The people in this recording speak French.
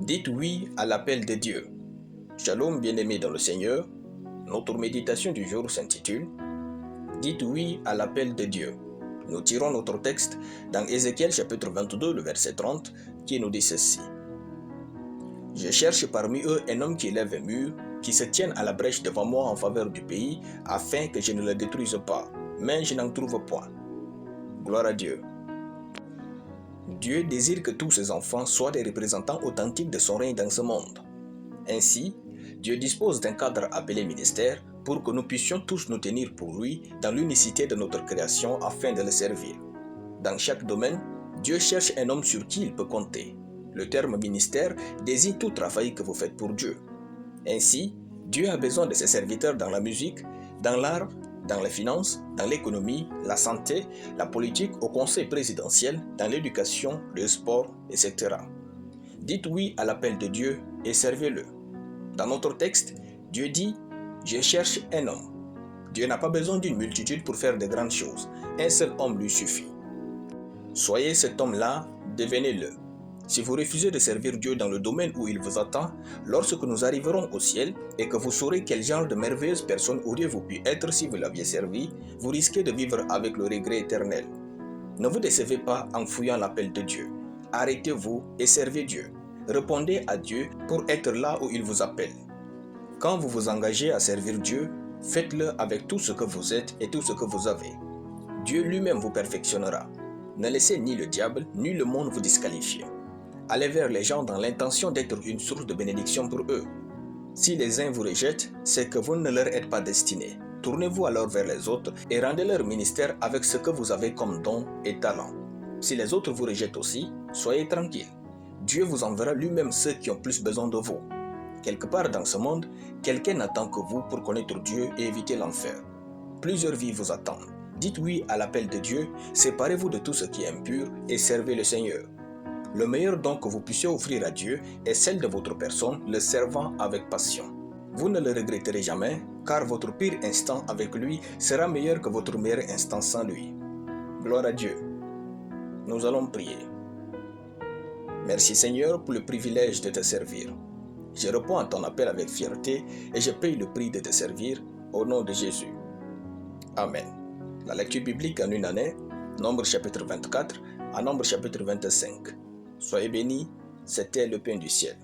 Dites oui à l'appel de Dieu. Shalom bien-aimés dans le Seigneur, notre méditation du jour s'intitule « Dites oui à l'appel de Dieu ». Nous tirons notre texte dans Ézéchiel chapitre 22, le verset 30, qui nous dit ceci. « Je cherche parmi eux un homme qui élève un mur, qui se tienne à la brèche devant moi en faveur du pays, afin que je ne le détruise pas, mais je n'en trouve point. » Gloire à Dieu. Dieu désire que tous ses enfants soient des représentants authentiques de son règne dans ce monde. Ainsi, Dieu dispose d'un cadre appelé ministère pour que nous puissions tous nous tenir pour lui dans l'unicité de notre création afin de le servir. Dans chaque domaine, Dieu cherche un homme sur qui il peut compter. Le terme ministère désigne tout travail que vous faites pour Dieu. Ainsi, Dieu a besoin de ses serviteurs dans la musique, dans l'art, dans les finances, dans l'économie, la santé, la politique, au conseil présidentiel, dans l'éducation, le sport, etc. Dites oui à l'appel de Dieu et servez-le. Dans notre texte, Dieu dit « Je cherche un homme ». Dieu n'a pas besoin d'une multitude pour faire de grandes choses. Un seul homme lui suffit. Soyez cet homme-là, devenez-le. Si vous refusez de servir Dieu dans le domaine où il vous attend, lorsque nous arriverons au ciel et que vous saurez quel genre de merveilleuse personne auriez-vous pu être si vous l'aviez servi, vous risquez de vivre avec le regret éternel. Ne vous décevez pas en fouillant l'appel de Dieu. Arrêtez-vous et servez Dieu. Répondez à Dieu pour être là où il vous appelle. Quand vous vous engagez à servir Dieu, faites-le avec tout ce que vous êtes et tout ce que vous avez. Dieu lui-même vous perfectionnera. Ne laissez ni le diable ni le monde vous disqualifier. Allez vers les gens dans l'intention d'être une source de bénédiction pour eux. Si les uns vous rejettent, c'est que vous ne leur êtes pas destinés. Tournez-vous alors vers les autres et rendez leur ministère avec ce que vous avez comme don et talent. Si les autres vous rejettent aussi, soyez tranquilles. Dieu vous enverra lui-même ceux qui ont plus besoin de vous. Quelque part dans ce monde, quelqu'un attend que vous pour connaître Dieu et éviter l'enfer. Plusieurs vies vous attendent. Dites oui à l'appel de Dieu, séparez-vous de tout ce qui est impur et servez le Seigneur. Le meilleur don que vous puissiez offrir à Dieu est celle de votre personne, le servant avec passion. Vous ne le regretterez jamais, car votre pire instant avec lui sera meilleur que votre meilleur instant sans lui. Gloire à Dieu. Nous allons prier. Merci Seigneur pour le privilège de te servir. Je réponds à ton appel avec fierté et je paye le prix de te servir au nom de Jésus. Amen. La lecture biblique en une année, Nombre chapitre 24 à Nombre chapitre 25. Soyez bénis, c'était le pain du ciel.